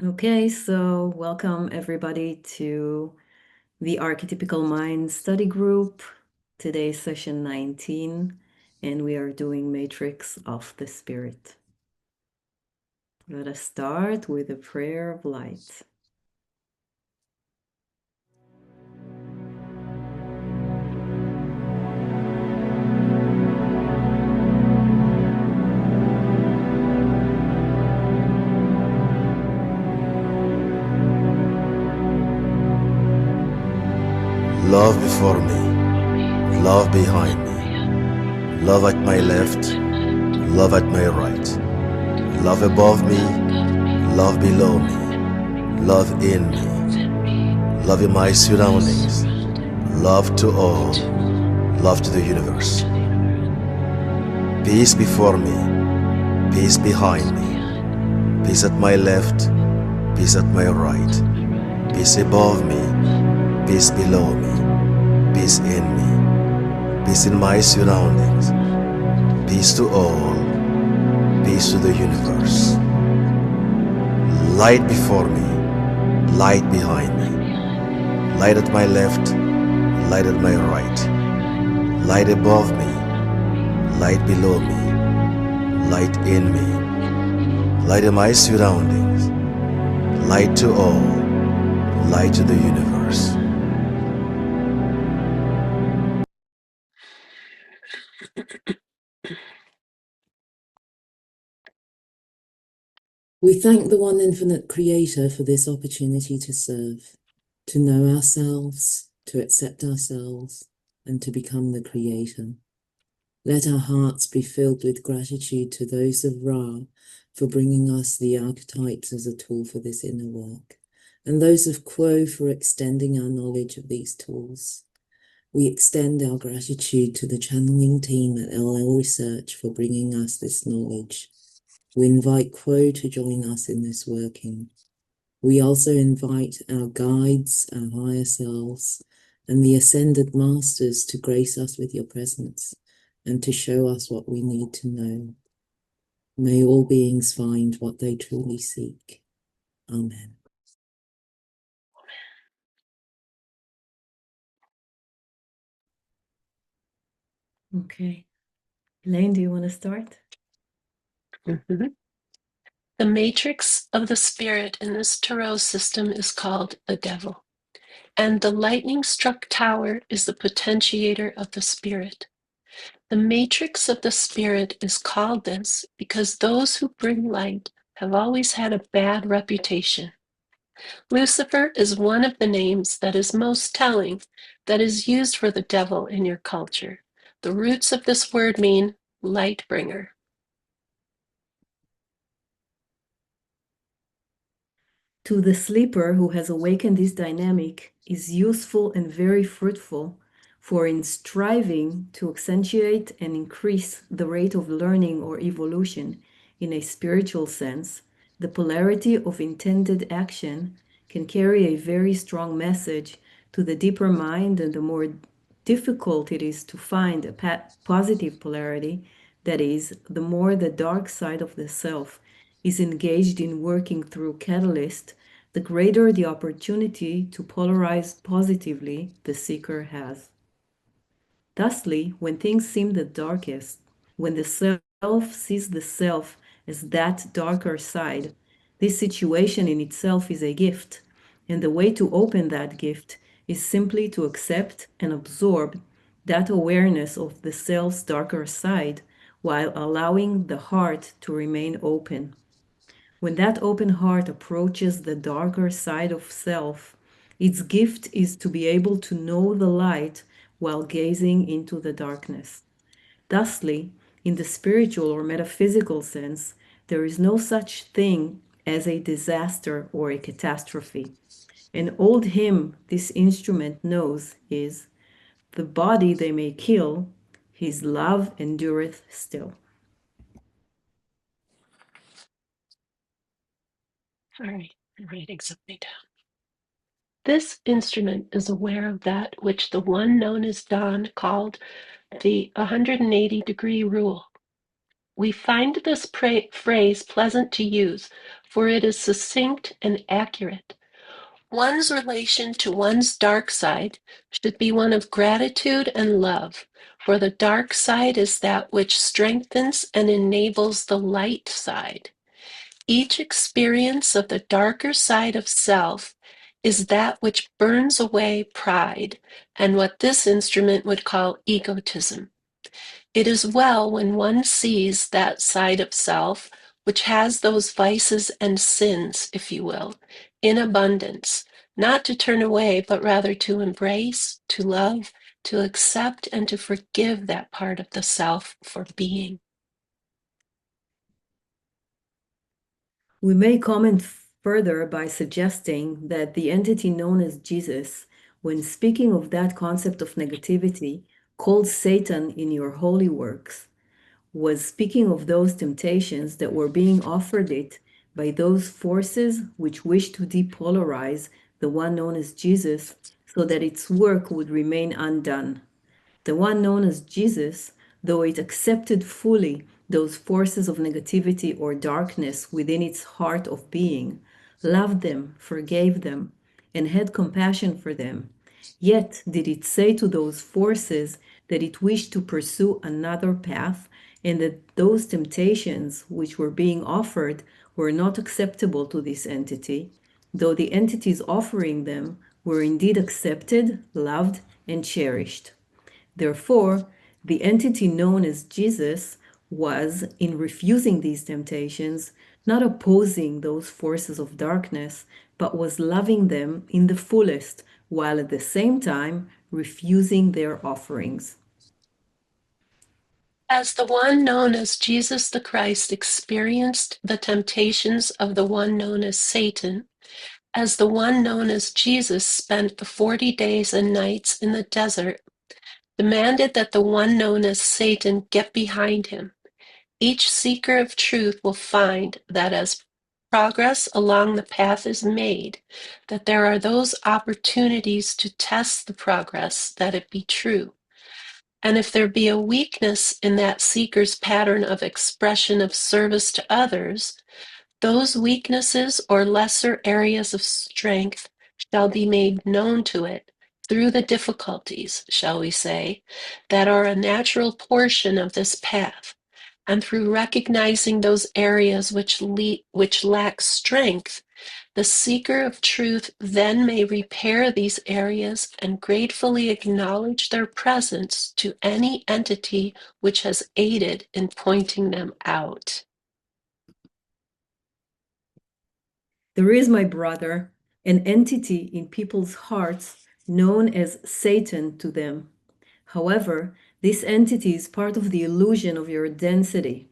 Okay, so welcome everybody to the Archetypical Mind Study Group. Today's session 19, and we are doing Matrix of the Spirit. Let us start with a prayer of light. Love before me, love behind me, love at my left, love at my right, love above me, love below me, love in me, love in my surroundings, love to all, love to the universe. Peace before me, peace behind me, peace at my left, peace at my right, peace above me, peace below me, peace in me, peace in my surroundings, peace to all, peace to the universe. Light before me, light behind me, light at my left, light at my right, light above me, light below me, light in me, light in my surroundings, light to all, light to the universe. We thank the one infinite creator for this opportunity to serve, to know ourselves, to accept ourselves, and to become the creator. Let our hearts be filled with gratitude to those of Ra for bringing us the archetypes as a tool for this inner work, and those of Quo for extending our knowledge of these tools. We extend our gratitude to the channeling team at LL Research for bringing us this knowledge. We invite Quo to join us in this working. We also invite our guides, our higher selves, and the ascended masters to grace us with your presence and to show us what we need to know. May all beings find what they truly seek. Amen. Okay. Elaine, do you want to start? The matrix of the spirit in this tarot system is called the devil, and the lightning-struck tower is the potentiator of the spirit. The matrix of the spirit is called this because those who bring light have always had a bad reputation. Lucifer is one of the names that is most telling that is used for the devil in your culture. The roots of this word mean light bringer. To the sleeper who has awakened this dynamic is useful and very fruitful, for in striving to accentuate and increase the rate of learning or evolution in a spiritual sense, the polarity of intended action can carry a very strong message to the deeper mind, and the more difficult it is to find a positive polarity, that is, the more the dark side of the self is engaged in working through catalyst, the greater the opportunity to polarize positively the seeker has. Thusly, when things seem the darkest, when the self sees the self as that darker side, this situation in itself is a gift, and the way to open that gift is simply to accept and absorb that awareness of the self's darker side while allowing the heart to remain open. When that open heart approaches the darker side of self, its gift is to be able to know the light while gazing into the darkness. Thusly, in the spiritual or metaphysical sense, there is no such thing as a disaster or a catastrophe. An old hymn this instrument knows is, "The body they may kill, his love endureth still." All right, I'm writing something down. This instrument is aware of that which the one known as Don called the 180-degree rule. We find this phrase pleasant to use, for it is succinct and accurate. One's relation to one's dark side should be one of gratitude and love, for the dark side is that which strengthens and enables the light side. Each experience of the darker side of self is that which burns away pride and what this instrument would call egotism. It is well when one sees that side of self, which has those vices and sins, if you will, in abundance, not to turn away, but rather to embrace, to love, to accept, and to forgive that part of the self for being. We may comment further by suggesting that the entity known as Jesus, when speaking of that concept of negativity, called Satan in your holy works, was speaking of those temptations that were being offered it by those forces which wish to depolarize the one known as Jesus so that its work would remain undone. The one known as Jesus, though it accepted fully those forces of negativity or darkness within its heart of being, loved them, forgave them, and had compassion for them. Yet did it say to those forces that it wished to pursue another path, and that those temptations which were being offered were not acceptable to this entity, though the entities offering them were indeed accepted, loved, and cherished. Therefore, the entity known as Jesus was, in refusing these temptations, not opposing those forces of darkness, but was loving them in the fullest, while at the same time refusing their offerings. As the one known as Jesus the Christ experienced the temptations of the one known as Satan, as the one known as Jesus spent the 40 days and nights in the desert, demanded that the one known as Satan get behind him. Each seeker of truth will find that as progress along the path is made, that there are those opportunities to test the progress that it be true. And if there be a weakness in that seeker's pattern of expression of service to others, those weaknesses or lesser areas of strength shall be made known to it through the difficulties, shall we say, that are a natural portion of this path, and through recognizing those areas which lack strength, the seeker of truth then may repair these areas and gratefully acknowledge their presence to any entity which has aided in pointing them out. There is, my brother, an entity in people's hearts known as Satan to them. However, this entity is part of the illusion of your density.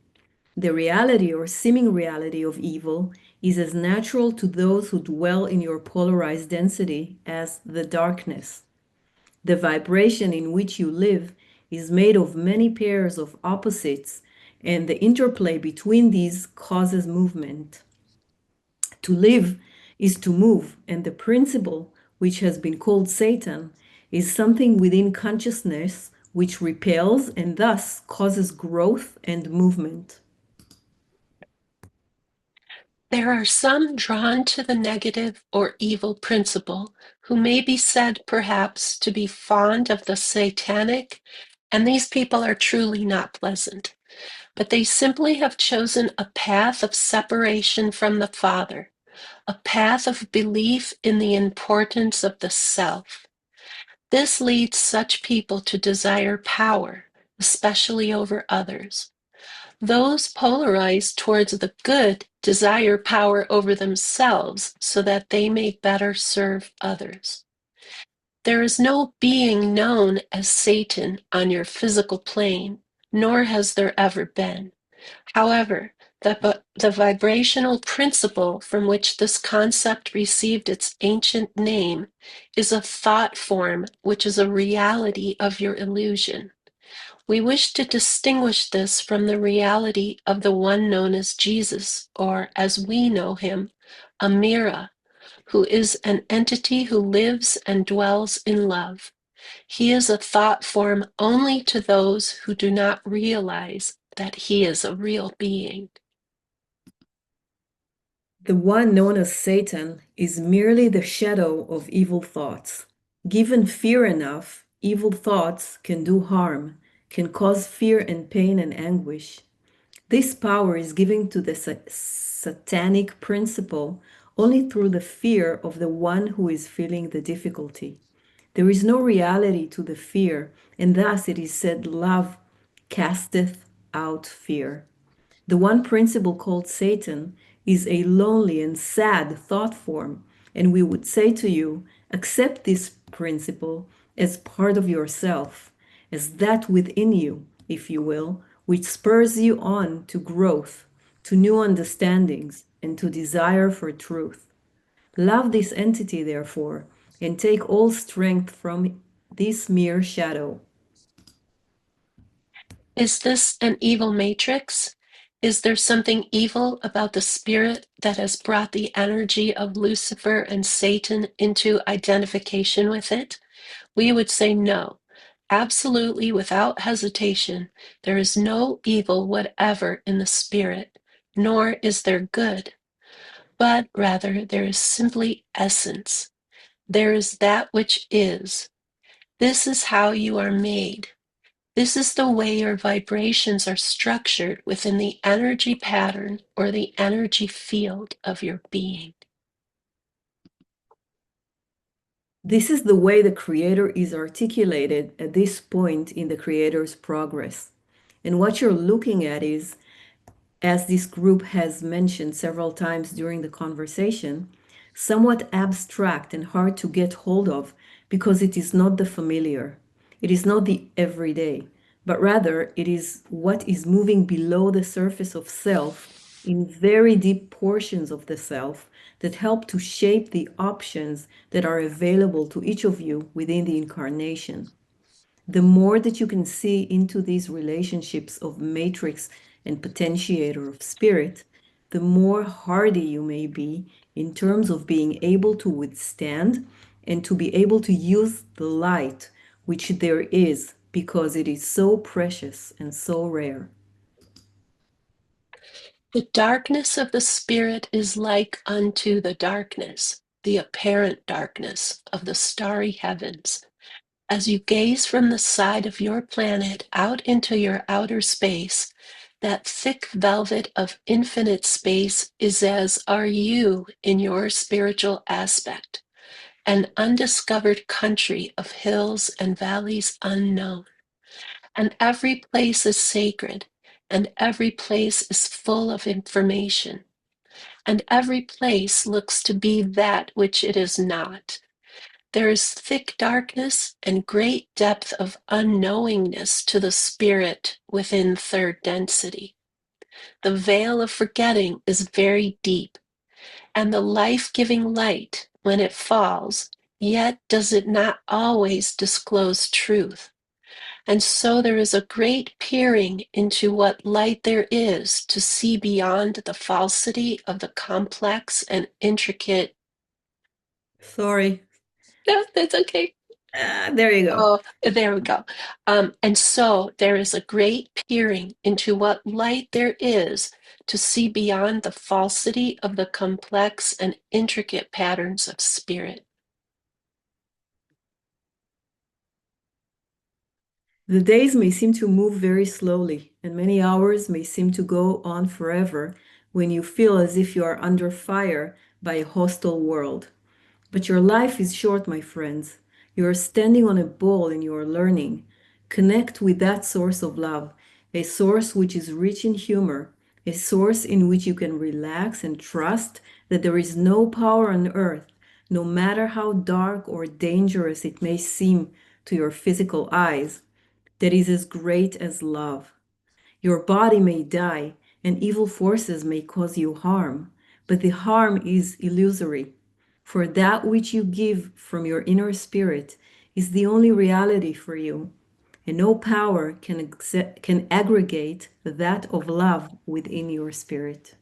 The reality or seeming reality of evil is as natural to those who dwell in your polarized density as the darkness. The vibration in which you live is made of many pairs of opposites, and the interplay between these causes movement. To live is to move, and the principle, which has been called Satan, is something within consciousness which repels and thus causes growth and movement. There are some drawn to the negative or evil principle who may be said perhaps to be fond of the satanic, and these people are truly not pleasant, but they simply have chosen a path of separation from the Father, a path of belief in the importance of the self. This leads such people to desire power, especially over others. Those polarized towards the good desire power over themselves so that they may better serve others. There is no being known as Satan on your physical plane, nor has there ever been. However, the vibrational principle from which this concept received its ancient name is a thought form which is a reality of your illusion. We wish to distinguish this from the reality of the one known as Jesus, or as we know him, Amira, who is an entity who lives and dwells in love. He is a thought form only to those who do not realize that he is a real being. The one known as Satan is merely the shadow of evil thoughts. Given fear enough, evil thoughts can do harm, can cause fear and pain and anguish. This power is given to the satanic principle only through the fear of the one who is feeling the difficulty. There is no reality to the fear, and thus it is said, love casteth out fear. The one principle called Satan is a lonely and sad thought form, and we would say to you, accept this principle as part of yourself, as that within you, if you will, which spurs you on to growth, to new understandings, and to desire for truth. Love this entity, therefore, and take all strength from this mere shadow. Is this an evil matrix? Is there something evil about the spirit that has brought the energy of Lucifer and Satan into identification with it? We would say no. Absolutely, without hesitation, there is no evil whatever in the spirit, nor is there good, but rather there is simply essence. There is that which is. This is how you are made. This is the way your vibrations are structured within the energy pattern or the energy field of your being. This is the way the Creator is articulated at this point in the Creator's progress. And what you're looking at is, as this group has mentioned several times during the conversation, somewhat abstract and hard to get hold of because it is not the familiar. It is not the everyday, but rather it is what is moving below the surface of self in very deep portions of the self that help to shape the options that are available to each of you within the incarnation. The more that you can see into these relationships of matrix and potentiator of spirit, the more hardy you may be in terms of being able to withstand and to be able to use the light which there is because it is so precious and so rare. The darkness of the spirit is like unto the darkness, the apparent darkness of the starry heavens. As you gaze from the side of your planet out into your outer space, that thick velvet of infinite space is as are you in your spiritual aspect, an undiscovered country of hills and valleys unknown. And every place is sacred, and every place is full of information, and every place looks to be that which it is not. There is thick darkness and great depth of unknowingness to the spirit within third density. The veil of forgetting is very deep, and the life-giving light, when it falls, yet does it not always disclose truth. And so there is a great peering into what light there is to see beyond the falsity of the complex and intricate. Sorry. No, that's okay. There you go. Oh, there we go. And so there is a great peering into what light there is to see beyond the falsity of the complex and intricate patterns of spirit. The days may seem to move very slowly, and many hours may seem to go on forever when you feel as if you are under fire by a hostile world. But your life is short, my friends. You are standing on a ball and you are learning. Connect with that source of love, a source which is rich in humor, a source in which you can relax and trust that there is no power on earth, no matter how dark or dangerous it may seem to your physical eyes, that is as great as love. Your body may die and evil forces may cause you harm, but the harm is illusory. For that which you give from your inner spirit is the only reality for you, and no power can aggregate that of love within your spirit.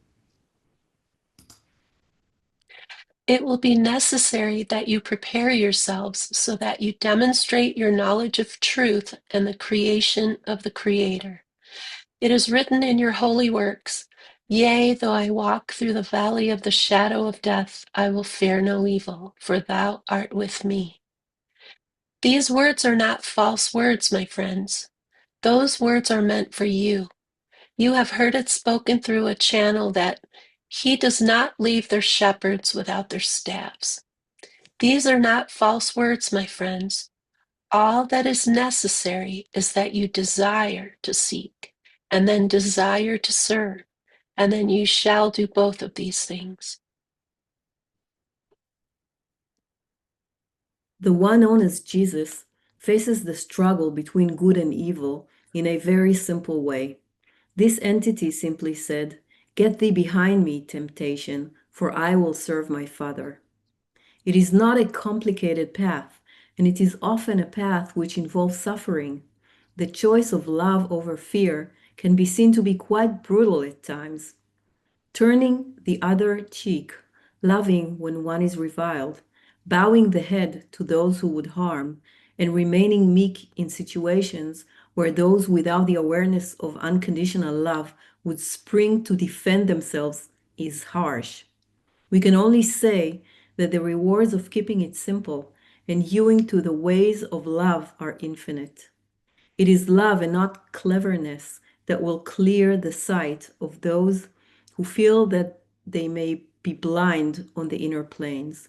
It will be necessary that you prepare yourselves so that you demonstrate your knowledge of truth and the creation of the Creator. It is written in your holy works, Yea, though I walk through the valley of the shadow of death, I will fear no evil, for thou art with me. These words are not false words, my friends. Those words are meant for you. You have heard it spoken through a channel that he does not leave their shepherds without their staffs. These are not false words, my friends. All that is necessary is that you desire to seek, and then desire to serve, and then you shall do both of these things. The one known as Jesus faces the struggle between good and evil in a very simple way. This entity simply said, "Get thee behind me, temptation, for I will serve my Father." It is not a complicated path, and it is often a path which involves suffering. The choice of love over fear can be seen to be quite brutal at times. Turning the other cheek, loving when one is reviled, bowing the head to those who would harm, and remaining meek in situations where those without the awareness of unconditional love would spring to defend themselves is harsh. We can only say that the rewards of keeping it simple and hewing to the ways of love are infinite. It is love and not cleverness that will clear the sight of those who feel that they may be blind on the inner planes.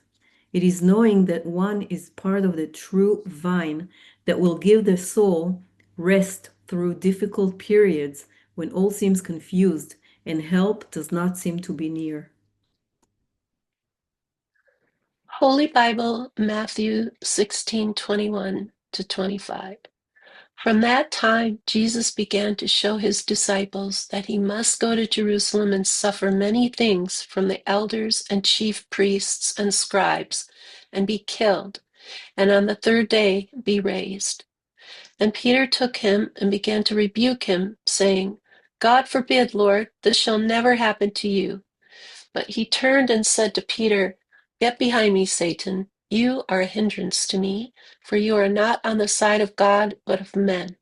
It is knowing that one is part of the true vine that will give the soul rest through difficult periods when all seems confused and help does not seem to be near. Holy Bible, Matthew 16:21-25. From that time, Jesus began to show his disciples that he must go to Jerusalem and suffer many things from the elders and chief priests and scribes, and be killed, and on the third day be raised. And Peter took him and began to rebuke him, saying, God forbid, Lord, this shall never happen to you. But he turned and said to Peter, Get behind me, Satan. You are a hindrance to me, for you are not on the side of God, but of men.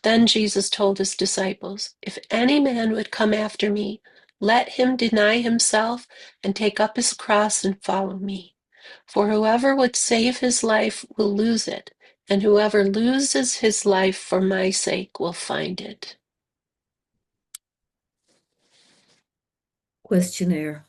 Then Jesus told his disciples, If any man would come after me, let him deny himself and take up his cross and follow me. For whoever would save his life will lose it, and whoever loses his life for my sake will find it. Questionnaire.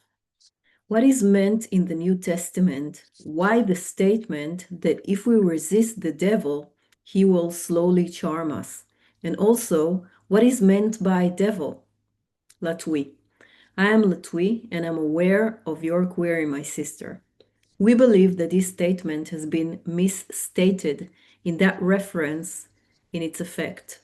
What is meant in the New Testament? Why the statement that if we resist the devil, he will slowly charm us? And also, what is meant by devil? Latwi. I am Latwi, and I'm aware of your query, my sister. We believe that this statement has been misstated in that reference in its effect.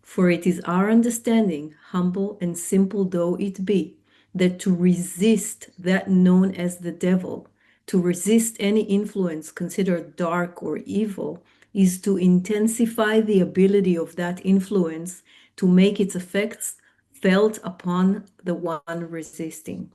For it is our understanding, humble and simple though it be, that to resist that known as the devil, to resist any influence considered dark or evil, is to intensify the ability of that influence to make its effects felt upon the one resisting.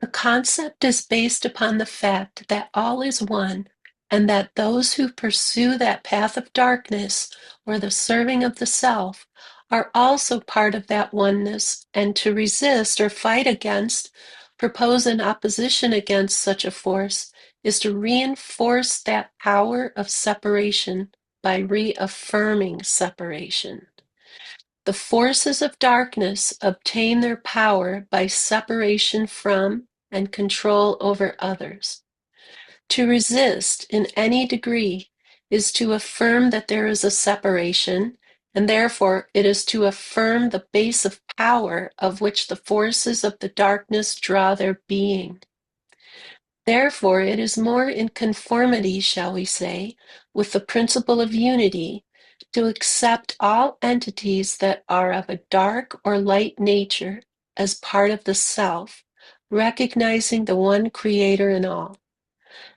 The concept is based upon the fact that all is one, and that those who pursue that path of darkness or the serving of the self are also part of that oneness, and to resist or fight against, propose an opposition against such a force, is to reinforce that power of separation by reaffirming separation. The forces of darkness obtain their power by separation from and control over others. To resist in any degree is to affirm that there is a separation, and therefore it is to affirm the base of power of which the forces of the darkness draw their being. Therefore, it is more in conformity, shall we say, with the principle of unity to accept all entities that are of a dark or light nature as part of the self, recognizing the one creator in all.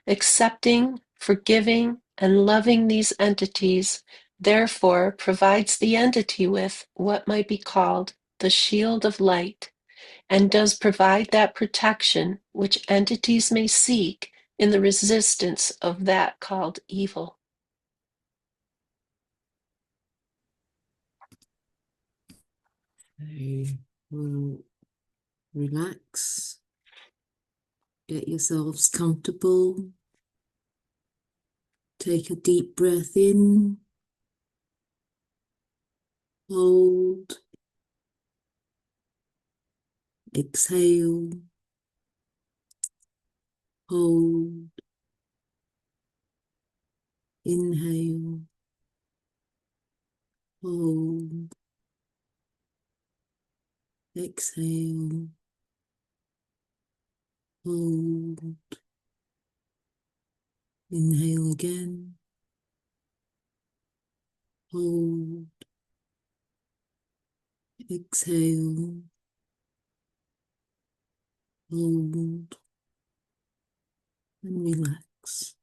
Accepting, forgiving, and loving these entities, therefore, provides the entity with what might be called the shield of light, and does provide that protection which entities may seek in the resistance of that called evil. We'll relax, get yourselves comfortable. Take a deep breath in, hold, exhale, hold, inhale, hold, exhale, hold, inhale again, hold, exhale, hold, and relax.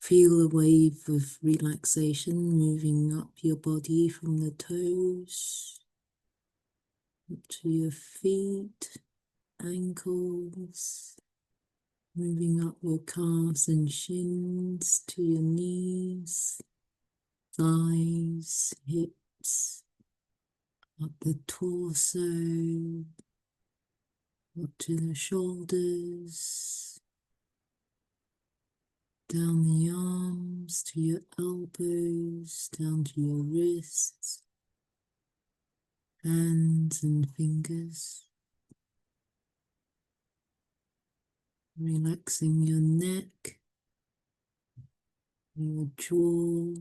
Feel a wave of relaxation moving up your body from the toes up to your feet, ankles, moving up your calves and shins to your knees, thighs, hips, up the torso, up to the shoulders, down the arms to your elbows, down to your wrists, hands and fingers, relaxing your neck, your jaw,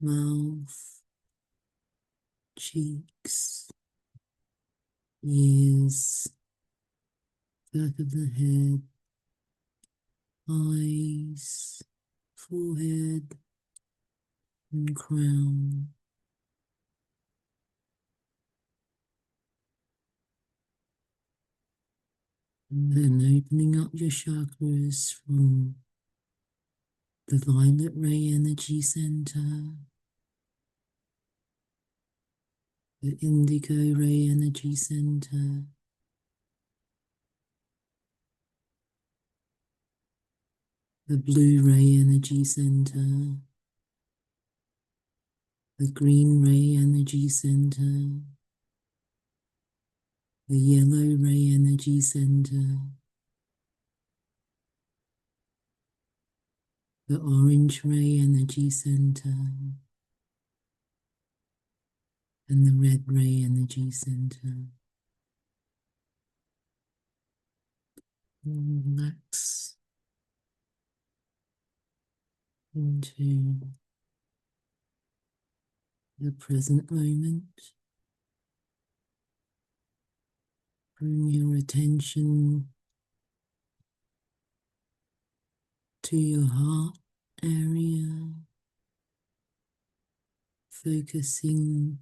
mouth, cheeks, ears, back of the head, eyes, forehead, and crown. And then opening up your chakras from the violet ray energy center, the indigo ray energy center, the blue ray energy center, the green ray energy center, the yellow ray energy center, the orange ray energy center, and the red ray energy center. Relax into the present moment. Bring your attention to your heart area, focusing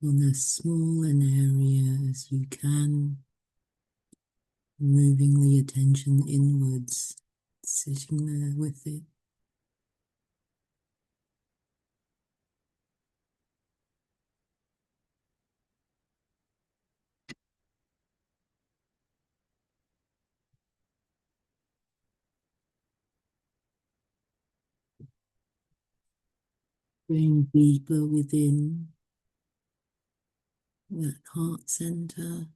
on as small an area as you can, moving the attention inwards, sitting there with it. Going deeper within that heart center,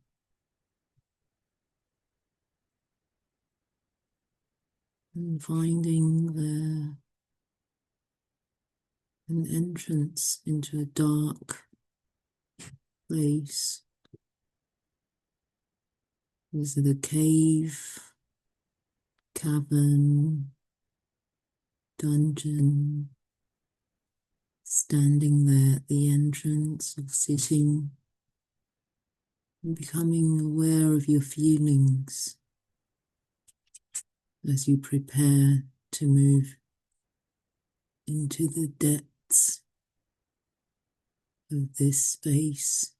and finding there an entrance into a dark place. Is it a cave, cavern, dungeon? Standing there at the entrance or sitting and becoming aware of your feelings as you prepare to move into the depths of this space.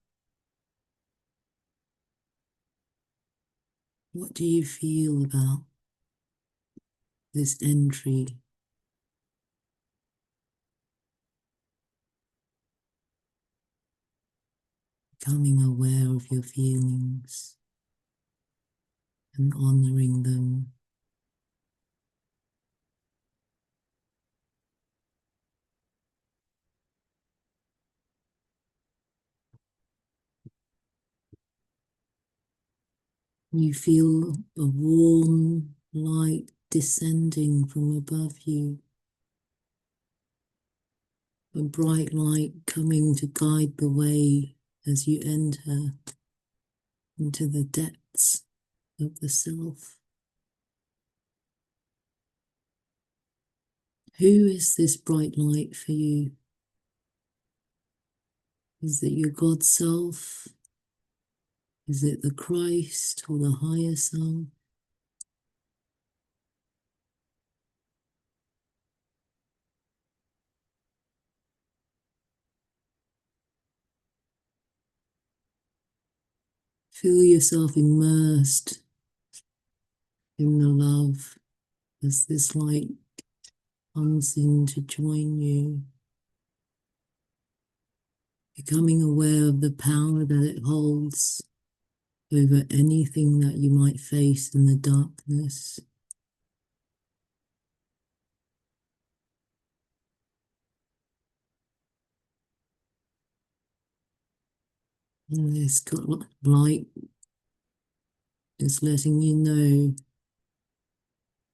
What do you feel about this entry? Becoming aware of your feelings and honoring them. You feel a warm light descending from above you, a bright light coming to guide the way as you enter into the depths of the self. Who is this bright light for you? Is it your God self? Is it the Christ or the higher self? Feel yourself immersed in the love as this light comes in to join you, becoming aware of the power that it holds over anything that you might face in the darkness. And this light is letting you know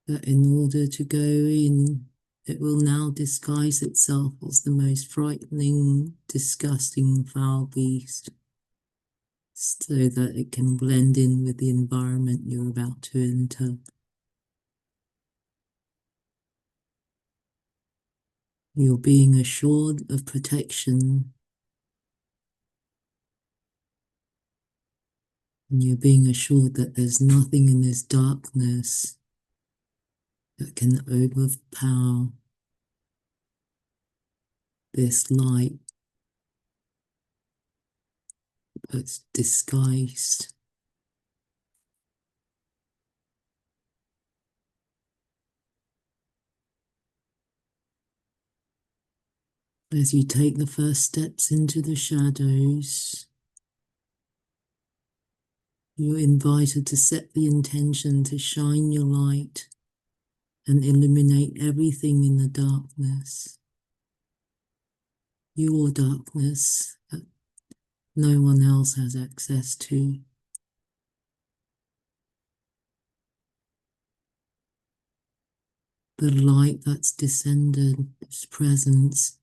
that in order to go in, it will now disguise itself as the most frightening, disgusting, foul beast, so that it can blend in with the environment you're about to enter. You're being assured of protection, and you're being assured that there's nothing in this darkness that can overpower this light that's disguised. As you take the first steps into the shadows, you're invited to set the intention to shine your light and illuminate everything in the darkness. Your darkness that no one else has access to. The light that's descended, its presence,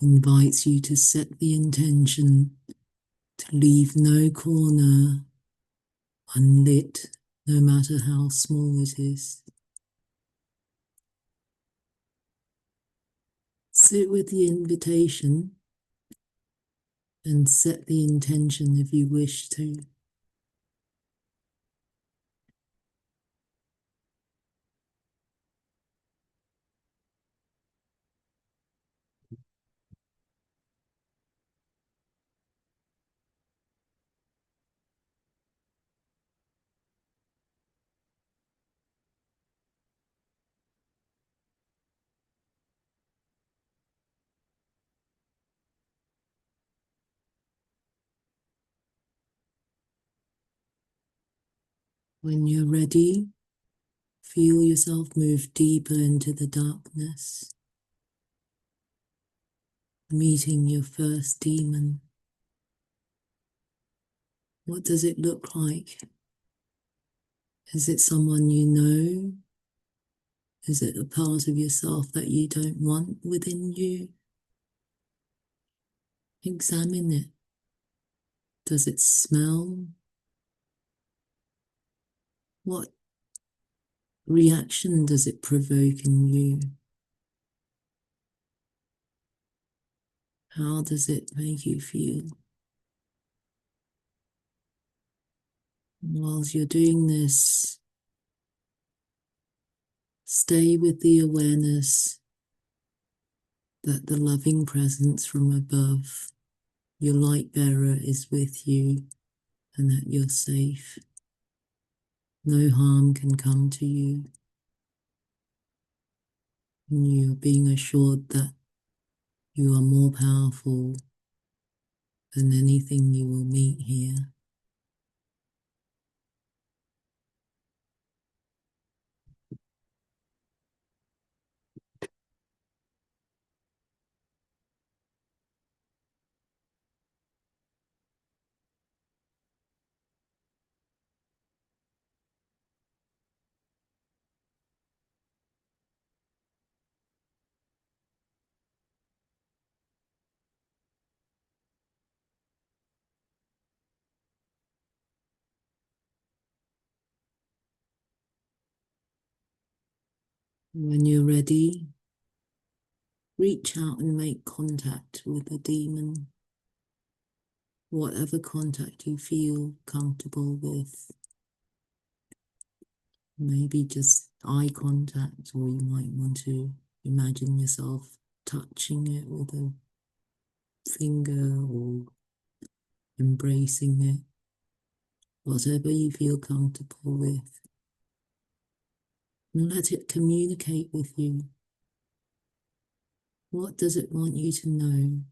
invites you to set the intention to leave no corner unlit, no matter how small it is. Sit with the invitation and set the intention if you wish to. When you're ready, feel yourself move deeper into the darkness, meeting your first demon. What does it look like? Is it someone you know? Is it a part of yourself that you don't want within you? Examine it. Does it smell? What reaction does it provoke in you? How does it make you feel? Whilst you're doing this, stay with the awareness that the loving presence from above, your light bearer, is with you and that you're safe. No harm can come to you. And you're being assured that you are more powerful than anything you will meet here. When you're ready, reach out and make contact with the demon, whatever contact you feel comfortable with. Maybe just eye contact, or you might want to imagine yourself touching it with a finger or embracing it, whatever you feel comfortable with. And let it communicate with you. What does it want you to know?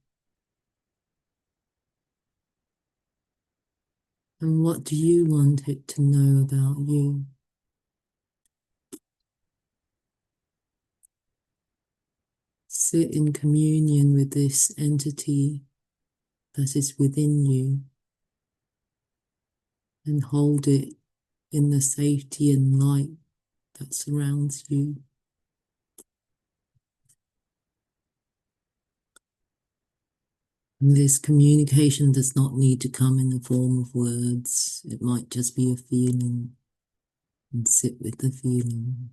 And what do you want it to know about you? Sit in communion with this entity that is within you and hold it in the safety and light that surrounds you. And this communication does not need to come in the form of words. It might just be a feeling, and sit with the feeling.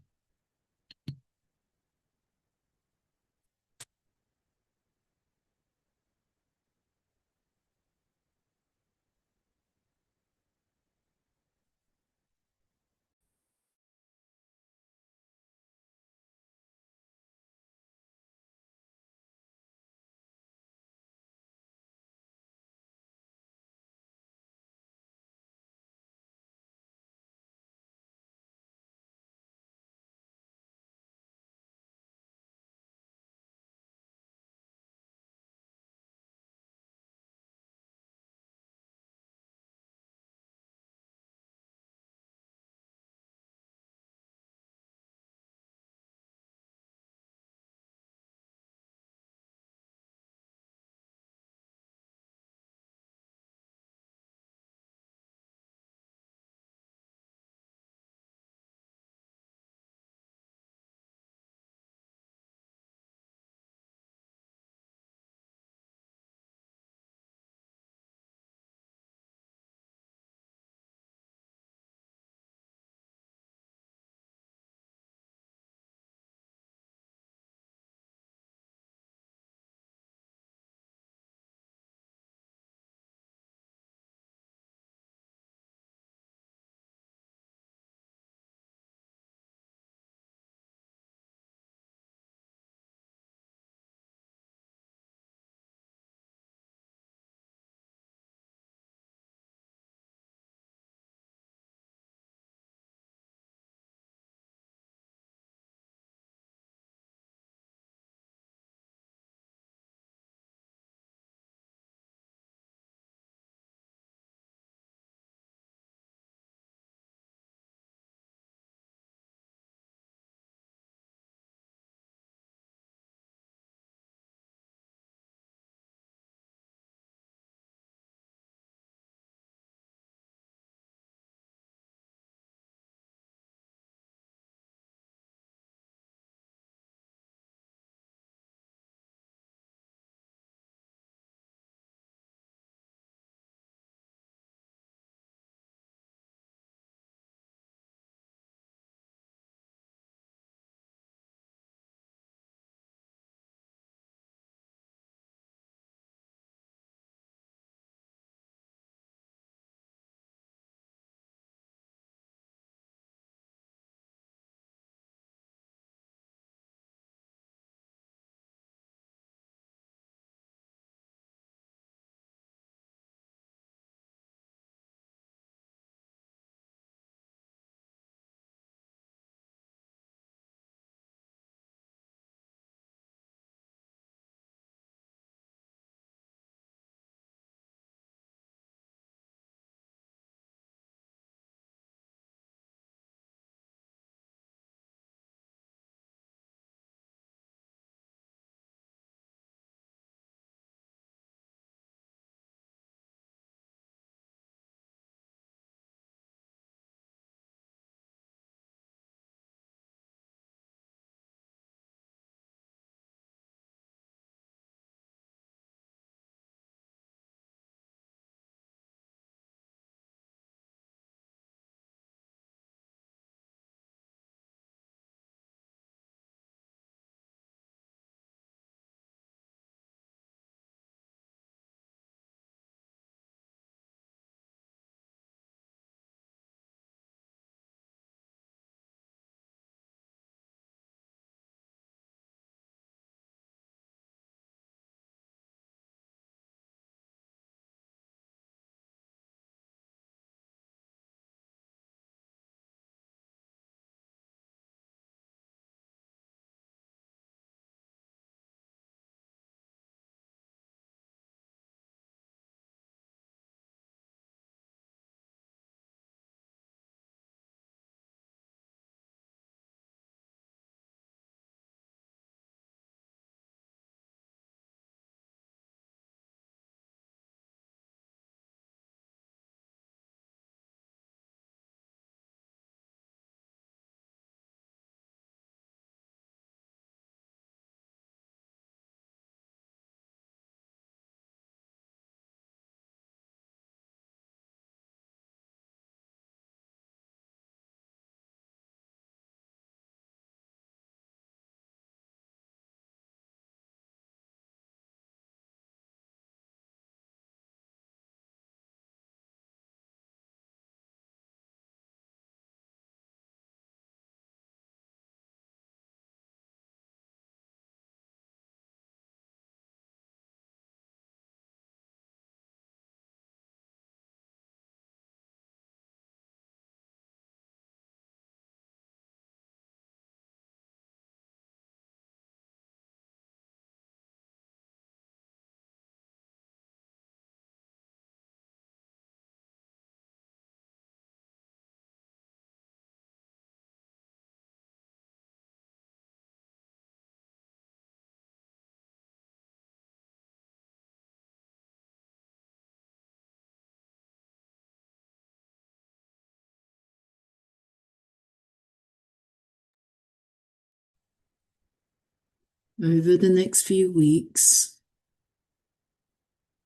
Over the next few weeks,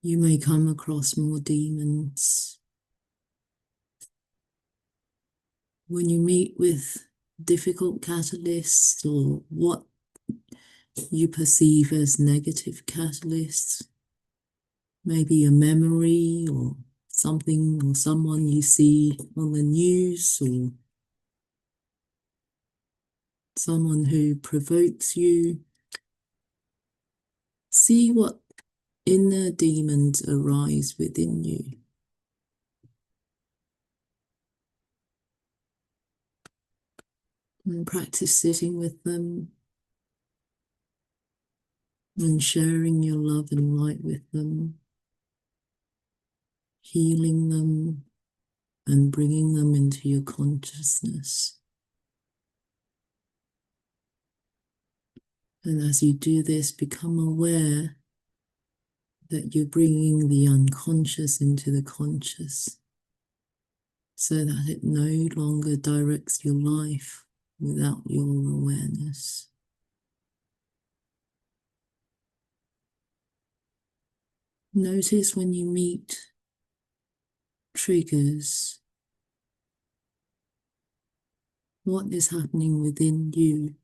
you may come across more demons. When you meet with difficult catalysts or what you perceive as negative catalysts, maybe a memory or something or someone you see on the news or someone who provokes you, see what inner demons arise within you. And practice sitting with them and sharing your love and light with them, healing them and bringing them into your consciousness. And as you do this, become aware that you're bringing the unconscious into the conscious so that it no longer directs your life without your awareness. Notice when you meet triggers, what is happening within you